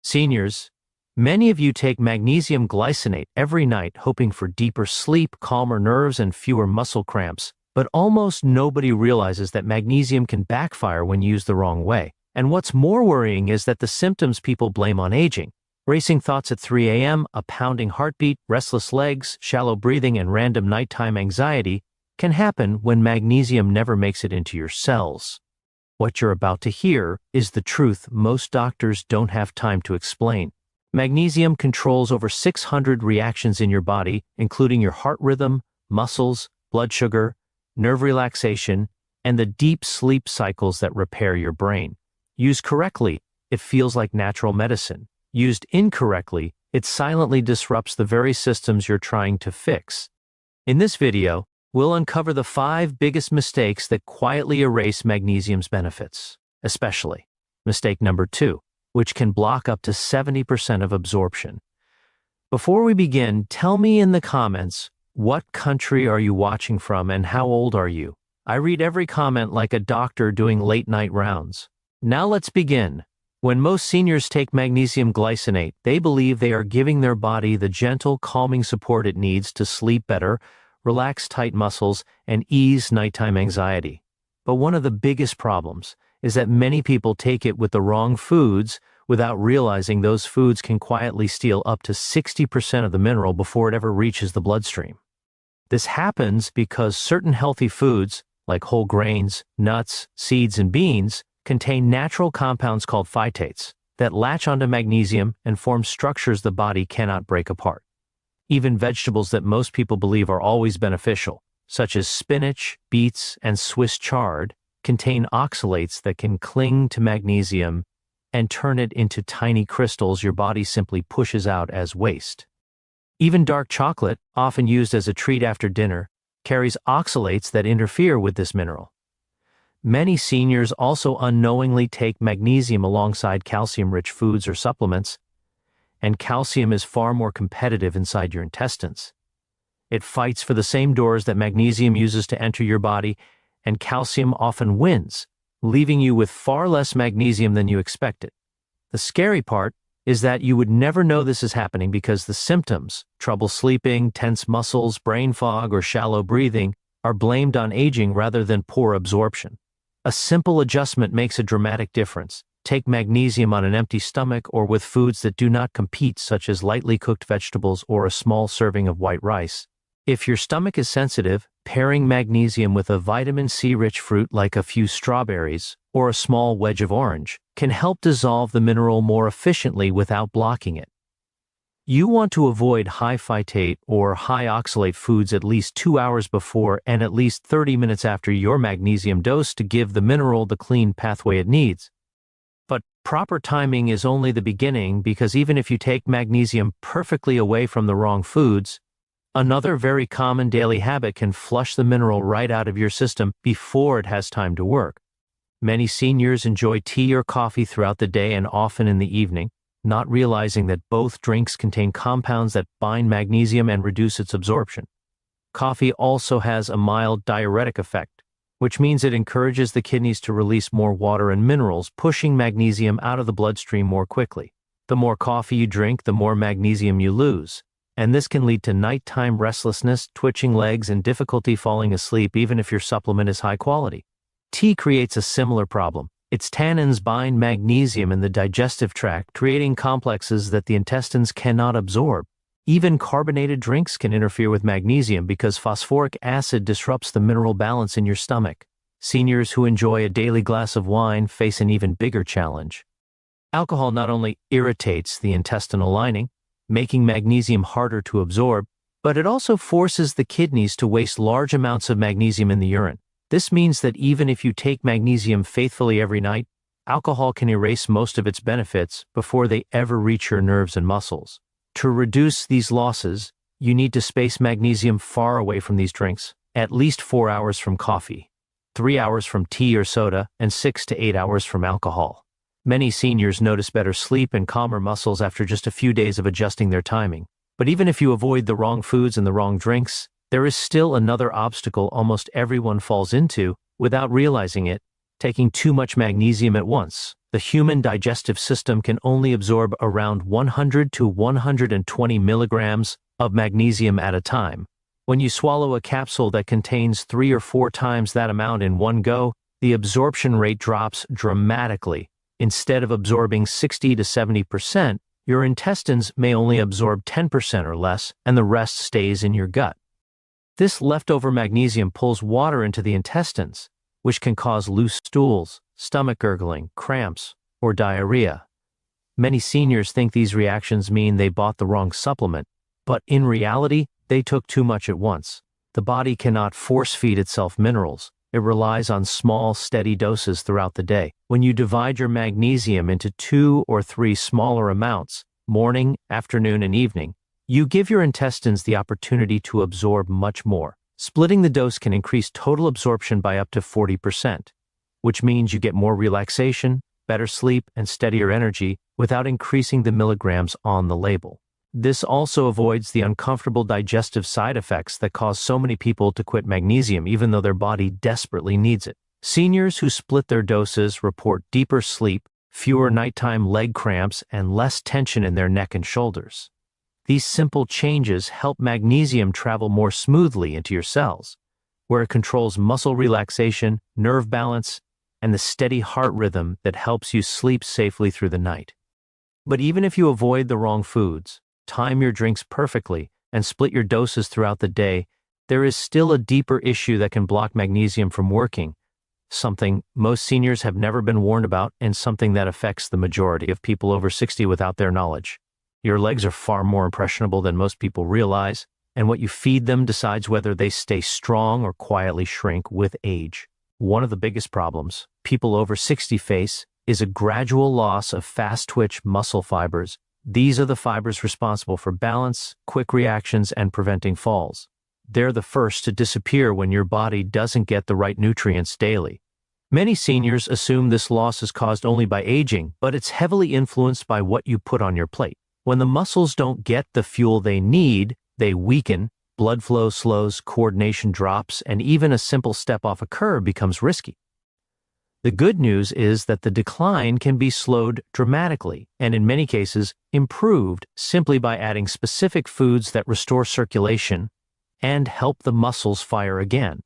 Seniors, many of you take magnesium glycinate every night hoping for deeper sleep, calmer nerves, and fewer muscle cramps, but almost nobody realizes that magnesium can backfire when used the wrong way. And what's more worrying is that the symptoms people blame on aging, racing thoughts at 3 a.m., a pounding heartbeat, restless legs, shallow breathing, and random nighttime anxiety, can happen when magnesium never makes it into your cells. What you're about to hear is the truth most doctors don't have time to explain. Magnesium controls over 600 reactions in your body, including your heart rhythm, muscles, blood sugar, nerve relaxation, and the deep sleep cycles that repair your brain. Used correctly, it feels like natural medicine. Used incorrectly, it silently disrupts the very systems you're trying to fix. In this video, we'll uncover the 5 biggest mistakes that quietly erase magnesium's benefits, especially mistake number 2, which can block up to 70% of absorption. Before we begin, tell me in the comments, what country are you watching from and how old are you? I read every comment like a doctor doing late-night rounds. Now let's begin. When most seniors take magnesium glycinate, they believe they are giving their body the gentle, calming support it needs to sleep better, relax tight muscles, and ease nighttime anxiety. But one of the biggest problems is that many people take it with the wrong foods without realizing those foods can quietly steal up to 60% of the mineral before it ever reaches the bloodstream. This happens because certain healthy foods, like whole grains, nuts, seeds, and beans, contain natural compounds called phytates that latch onto magnesium and form structures the body cannot break apart. Even vegetables that most people believe are always beneficial, such as spinach, beets, and Swiss chard, contain oxalates that can cling to magnesium and turn it into tiny crystals your body simply pushes out as waste. Even dark chocolate, often used as a treat after dinner, carries oxalates that interfere with this mineral. Many seniors also unknowingly take magnesium alongside calcium-rich foods or supplements, and calcium is far more competitive inside your intestines. It fights for the same doors that magnesium uses to enter your body, and calcium often wins, leaving you with far less magnesium than you expected. The scary part is that you would never know this is happening because the symptoms, trouble sleeping, tense muscles, brain fog, or shallow breathing, are blamed on aging rather than poor absorption. A simple adjustment makes a dramatic difference. Take magnesium on an empty stomach or with foods that do not compete, such as lightly cooked vegetables or a small serving of white rice. If your stomach is sensitive, pairing magnesium with a vitamin C-rich fruit like a few strawberries or a small wedge of orange can help dissolve the mineral more efficiently without blocking it. You want to avoid high phytate or high oxalate foods at least 2 hours before and at least 30 minutes after your magnesium dose to give the mineral the clean pathway it needs. But proper timing is only the beginning, because even if you take magnesium perfectly away from the wrong foods, another very common daily habit can flush the mineral right out of your system before it has time to work. Many seniors enjoy tea or coffee throughout the day and often in the evening, not realizing that both drinks contain compounds that bind magnesium and reduce its absorption. Coffee also has a mild diuretic effect, which means it encourages the kidneys to release more water and minerals, pushing magnesium out of the bloodstream more quickly. The more coffee you drink, the more magnesium you lose, and this can lead to nighttime restlessness, twitching legs, and difficulty falling asleep even if your supplement is high quality. Tea creates a similar problem. Its tannins bind magnesium in the digestive tract, creating complexes that the intestines cannot absorb. Even carbonated drinks can interfere with magnesium because phosphoric acid disrupts the mineral balance in your stomach. Seniors who enjoy a daily glass of wine face an even bigger challenge. Alcohol not only irritates the intestinal lining, making magnesium harder to absorb, but it also forces the kidneys to waste large amounts of magnesium in the urine. This means that even if you take magnesium faithfully every night, alcohol can erase most of its benefits before they ever reach your nerves and muscles. To reduce these losses, you need to space magnesium far away from these drinks, at least 4 hours from coffee, 3 hours from tea or soda, and 6 to 8 hours from alcohol. Many seniors notice better sleep and calmer muscles after just a few days of adjusting their timing. But even if you avoid the wrong foods and the wrong drinks, there is still another obstacle almost everyone falls into without realizing it: taking too much magnesium at once. The human digestive system can only absorb around 100 to 120 milligrams of magnesium at a time. When you swallow a capsule that contains 3 or 4 times that amount in one go, the absorption rate drops dramatically. Instead of absorbing 60 to 70%, your intestines may only absorb 10% or less, and the rest stays in your gut. This leftover magnesium pulls water into the intestines, which can cause loose stools, stomach gurgling, cramps, or diarrhea. Many seniors think these reactions mean they bought the wrong supplement, but in reality, they took too much at once. The body cannot force-feed itself minerals. It relies on small, steady doses throughout the day. When you divide your magnesium into 2 or 3 smaller amounts, morning, afternoon, and evening, you give your intestines the opportunity to absorb much more. Splitting the dose can increase total absorption by up to 40%, which means you get more relaxation, better sleep, and steadier energy without increasing the milligrams on the label. This also avoids the uncomfortable digestive side effects that cause so many people to quit magnesium even though their body desperately needs it. Seniors who split their doses report deeper sleep, fewer nighttime leg cramps, and less tension in their neck and shoulders. These simple changes help magnesium travel more smoothly into your cells, where it controls muscle relaxation, nerve balance, and the steady heart rhythm that helps you sleep safely through the night. But even if you avoid the wrong foods, time your drinks perfectly, and split your doses throughout the day, there is still a deeper issue that can block magnesium from working, something most seniors have never been warned about and something that affects the majority of people over 60 without their knowledge. Your legs are far more impressionable than most people realize, and what you feed them decides whether they stay strong or quietly shrink with age. One of the biggest problems people over 60 face is a gradual loss of fast-twitch muscle fibers. These are the fibers responsible for balance, quick reactions, and preventing falls. They're the first to disappear when your body doesn't get the right nutrients daily. Many seniors assume this loss is caused only by aging, but it's heavily influenced by what you put on your plate. When the muscles don't get the fuel they need, they weaken, blood flow slows, coordination drops, and even a simple step off a curb becomes risky. The good news is that the decline can be slowed dramatically, and in many cases, improved simply by adding specific foods that restore circulation and help the muscles fire again.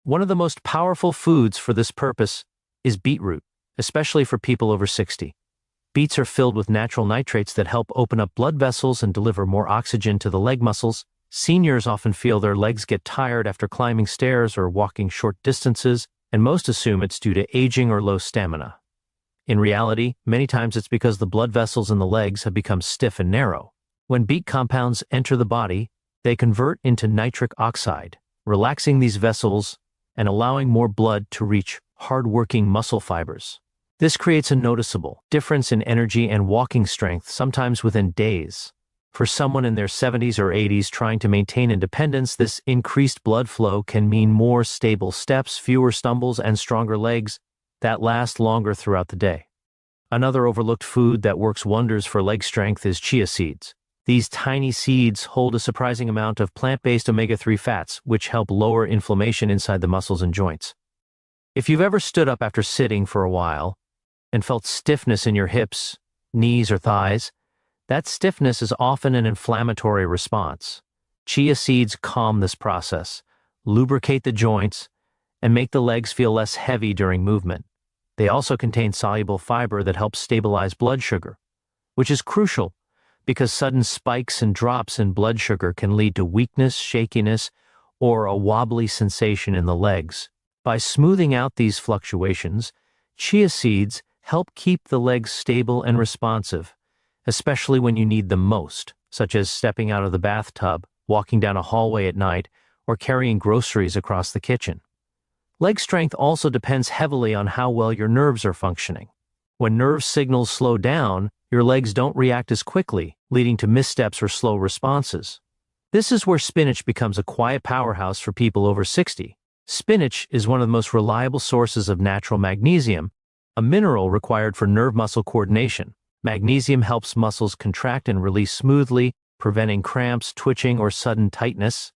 One of the most powerful foods for this purpose is beetroot, especially for people over 60. Beets are filled with natural nitrates that help open up blood vessels and deliver more oxygen to the leg muscles. Seniors often feel their legs get tired after climbing stairs or walking short distances, and most assume it's due to aging or low stamina. In reality, many times it's because the blood vessels in the legs have become stiff and narrow. When beet compounds enter the body, they convert into nitric oxide, relaxing these vessels and allowing more blood to reach hard-working muscle fibers. This creates a noticeable difference in energy and walking strength, sometimes within days. For someone in their 70s or 80s trying to maintain independence, this increased blood flow can mean more stable steps, fewer stumbles, and stronger legs that last longer throughout the day. Another overlooked food that works wonders for leg strength is chia seeds. These tiny seeds hold a surprising amount of plant-based omega-3 fats, which help lower inflammation inside the muscles and joints. If you've ever stood up after sitting for a while and felt stiffness in your hips, knees, or thighs, that stiffness is often an inflammatory response. Chia seeds calm this process, lubricate the joints, and make the legs feel less heavy during movement. They also contain soluble fiber that helps stabilize blood sugar, which is crucial because sudden spikes and drops in blood sugar can lead to weakness, shakiness, or a wobbly sensation in the legs. By smoothing out these fluctuations, chia seeds help keep the legs stable and responsive, especially when you need them most, such as stepping out of the bathtub, walking down a hallway at night, or carrying groceries across the kitchen. Leg strength also depends heavily on how well your nerves are functioning. When nerve signals slow down, your legs don't react as quickly, leading to missteps or slow responses. This is where spinach becomes a quiet powerhouse for people over 60. Spinach is one of the most reliable sources of natural magnesium, a mineral required for nerve-muscle coordination. Magnesium helps muscles contract and release smoothly, preventing cramps, twitching, or sudden tightness.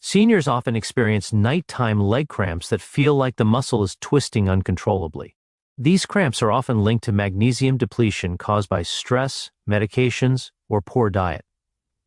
Seniors often experience nighttime leg cramps that feel like the muscle is twisting uncontrollably. These cramps are often linked to magnesium depletion caused by stress, medications, or poor diet.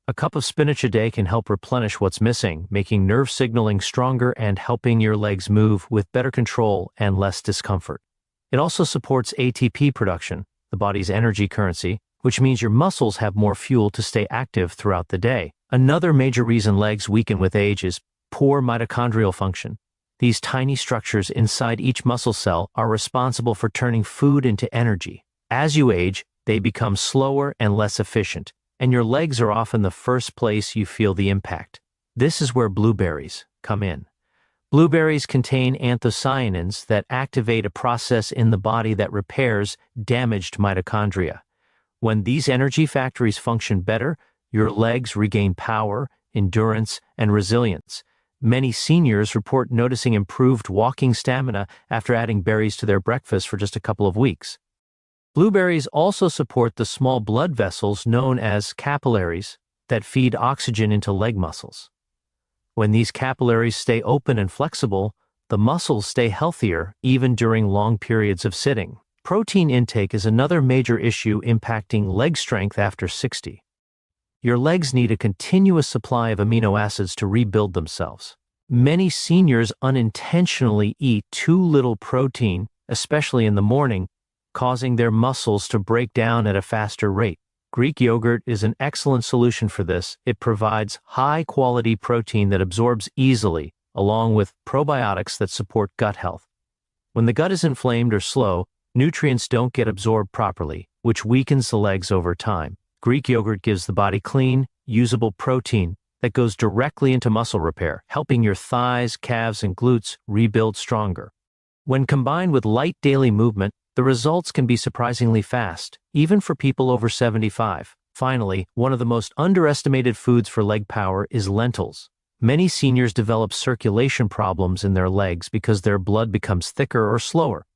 A cup of spinach a day can help replenish what's missing, making nerve signaling stronger and helping your legs move with better control and less discomfort. It also supports ATP production, the body's energy currency, which means your muscles have more fuel to stay active throughout the day. Another major reason legs weaken with age is poor mitochondrial function. These tiny structures inside each muscle cell are responsible for turning food into energy. As you age, they become slower and less efficient, and your legs are often the first place you feel the impact. This is where blueberries come in. Blueberries contain anthocyanins that activate a process in the body that repairs damaged mitochondria. When these energy factories function better, your legs regain power, endurance, and resilience. Many seniors report noticing improved walking stamina after adding berries to their breakfast for just a couple of weeks. Blueberries also support the small blood vessels known as capillaries that feed oxygen into leg muscles. When these capillaries stay open and flexible, the muscles stay healthier even during long periods of sitting. Protein intake is another major issue impacting leg strength after 60. Your legs need a continuous supply of amino acids to rebuild themselves. Many seniors unintentionally eat too little protein, especially in the morning, causing their muscles to break down at a faster rate. Greek yogurt is an excellent solution for this. It provides high-quality protein that absorbs easily, along with probiotics that support gut health. When the gut is inflamed or slow, nutrients don't get absorbed properly, which weakens the legs over time. Greek yogurt gives the body clean, usable protein that goes directly into muscle repair, helping your thighs, calves, and glutes rebuild stronger. When combined with light daily movement, the results can be surprisingly fast, even for people over 75. Finally, one of the most underestimated foods for leg power is lentils. Many seniors develop circulation problems in their legs because their blood becomes thicker or slower.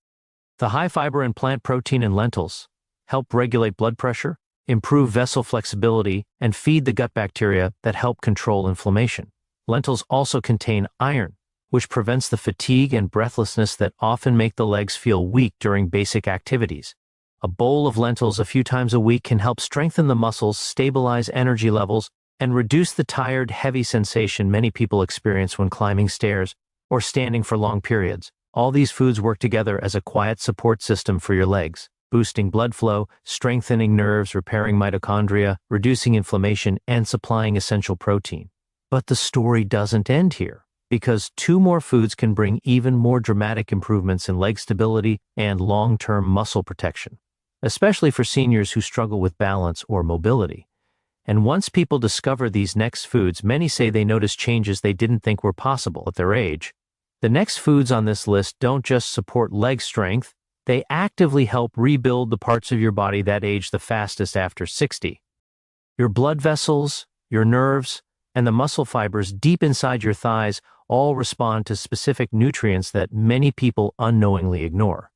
The high fiber and plant protein in lentils help regulate blood pressure, improve vessel flexibility, and feed the gut bacteria that help control inflammation. Lentils also contain iron, which prevents the fatigue and breathlessness that often make the legs feel weak during basic activities. A bowl of lentils a few times a week can help strengthen the muscles, stabilize energy levels, and reduce the tired, heavy sensation many people experience when climbing stairs or standing for long periods. All these foods work together as a quiet support system for your legs, boosting blood flow, strengthening nerves, repairing mitochondria, reducing inflammation, and supplying essential protein. But the story doesn't end here, because 2 more foods can bring even more dramatic improvements in leg stability and long-term muscle protection, especially for seniors who struggle with balance or mobility. And once people discover these next foods, many say they notice changes they didn't think were possible at their age. The next foods on this list don't just support leg strength, they actively help rebuild the parts of your body that age the fastest after 60. Your blood vessels, your nerves, and the muscle fibers deep inside your thighs all respond to specific nutrients that many people unknowingly ignore.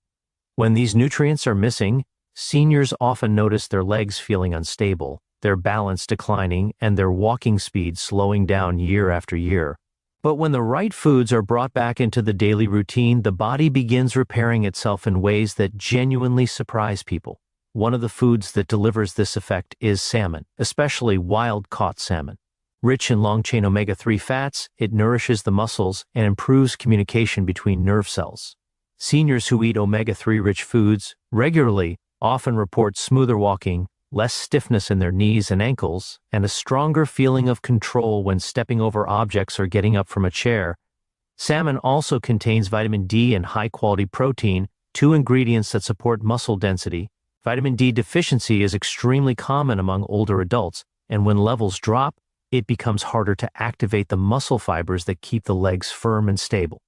When these nutrients are missing, seniors often notice their legs feeling unstable, their balance declining, and their walking speed slowing down year after year. But when the right foods are brought back into the daily routine, the body begins repairing itself in ways that genuinely surprise people. One of the foods that delivers this effect is salmon, especially wild-caught salmon. Rich in long-chain omega-3 fats, it nourishes the muscles and improves communication between nerve cells. Seniors who eat omega-3-rich foods regularly often report smoother walking, less stiffness in their knees and ankles, and a stronger feeling of control when stepping over objects or getting up from a chair. Salmon also contains vitamin D and high-quality protein, 2 ingredients that support muscle density. Vitamin D deficiency is extremely common among older adults, and when levels drop, it becomes harder to activate the muscle fibers that keep the legs firm and stable.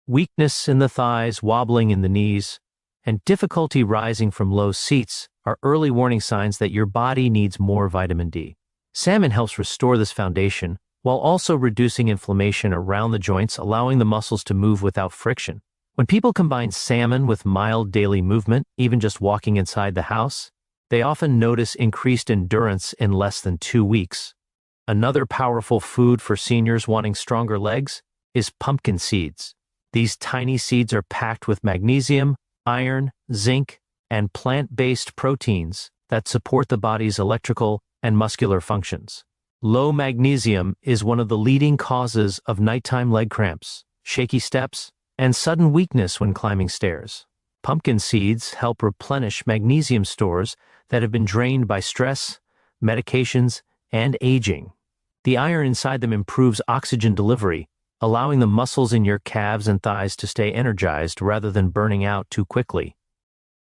Weakness in the thighs, wobbling in the knees, and difficulty rising from low seats are early warning signs that your body needs more vitamin D. Salmon helps restore this foundation while also reducing inflammation around the joints, allowing the muscles to move without friction. When people combine salmon with mild daily movement, even just walking inside the house, they often notice increased endurance in less than 2 weeks. Another powerful food for seniors wanting stronger legs is pumpkin seeds. These tiny seeds are packed with magnesium, iron, zinc, and plant-based proteins that support the body's electrical and muscular functions. Low magnesium is one of the leading causes of nighttime leg cramps, shaky steps, and sudden weakness when climbing stairs. Pumpkin seeds help replenish magnesium stores that have been drained by stress, medications, and aging. The iron inside them improves oxygen delivery, allowing the muscles in your calves and thighs to stay energized rather than burning out too quickly.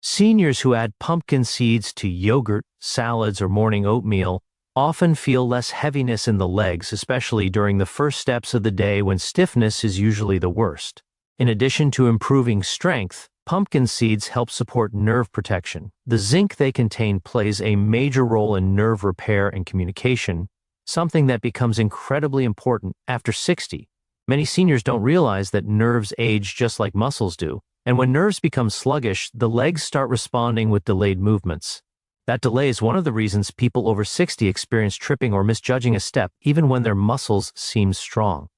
Seniors who add pumpkin seeds to yogurt, salads, or morning oatmeal often feel less heaviness in the legs, especially during the first steps of the day when stiffness is usually the worst. In addition to improving strength, pumpkin seeds help support nerve protection. The zinc they contain plays a major role in nerve repair and communication, something that becomes incredibly important after 60. Many seniors don't realize that nerves age just like muscles do, and when nerves become sluggish, the legs start responding with delayed movements. That delay is one of the reasons people over 60 experience tripping or misjudging a step even when their muscles seem strong.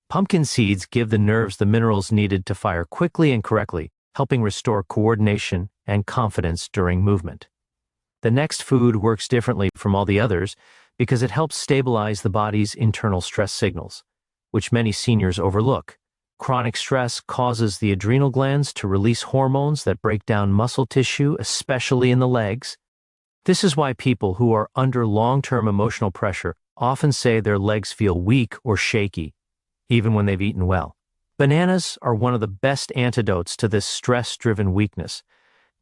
Pumpkin seeds give the nerves the minerals needed to fire quickly and correctly, helping restore coordination and confidence during movement. The next food works differently from all the others because it helps stabilize the body's internal stress signals, which many seniors overlook. Chronic stress causes the adrenal glands to release hormones that break down muscle tissue, especially in the legs. This is why people who are under long-term emotional pressure often say their legs feel weak or shaky, even when they've eaten well. Bananas are one of the best antidotes to this stress-driven weakness.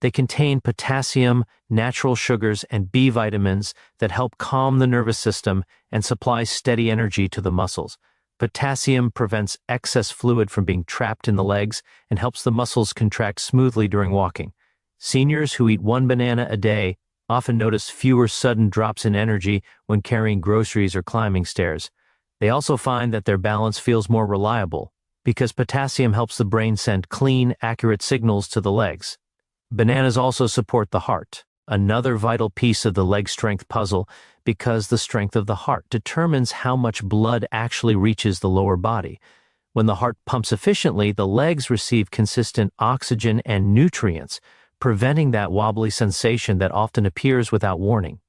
They contain potassium, natural sugars, and B vitamins that help calm the nervous system and supply steady energy to the muscles. Potassium prevents excess fluid from being trapped in the legs and helps the muscles contract smoothly during walking. Seniors who eat one banana a day often notice fewer sudden drops in energy when carrying groceries or climbing stairs. They also find that their balance feels more reliable because potassium helps the brain send clean, accurate signals to the legs. Bananas also support the heart, another vital piece of the leg strength puzzle, because the strength of the heart determines how much blood actually reaches the lower body. When the heart pumps efficiently, the legs receive consistent oxygen and nutrients, preventing that wobbly sensation that often appears without warning.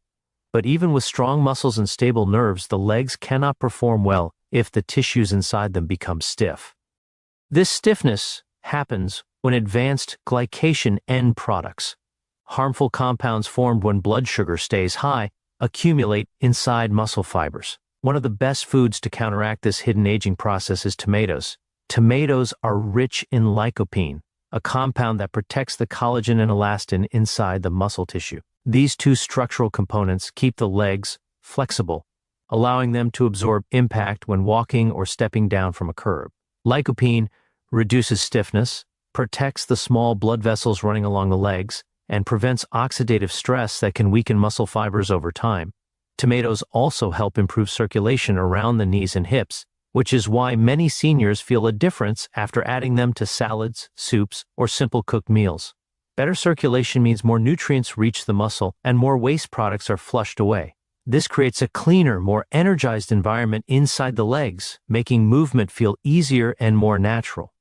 But even with strong muscles and stable nerves, the legs cannot perform well if the tissues inside them become stiff. This stiffness happens when advanced glycation end products, harmful compounds formed when blood sugar stays high, accumulate inside muscle fibers. One of the best foods to counteract this hidden aging process is tomatoes. Tomatoes are rich in lycopene, a compound that protects the collagen and elastin inside the muscle tissue. These two structural components keep the legs flexible, allowing them to absorb impact when walking or stepping down from a curb. Lycopene reduces stiffness, protects the small blood vessels running along the legs, and prevents oxidative stress that can weaken muscle fibers over time. Tomatoes also help improve circulation around the knees and hips, which is why many seniors feel a difference after adding them to salads, soups, or simple cooked meals. Better circulation means more nutrients reach the muscle and more waste products are flushed away. This creates a cleaner, more energized environment inside the legs, making movement feel easier and more natural.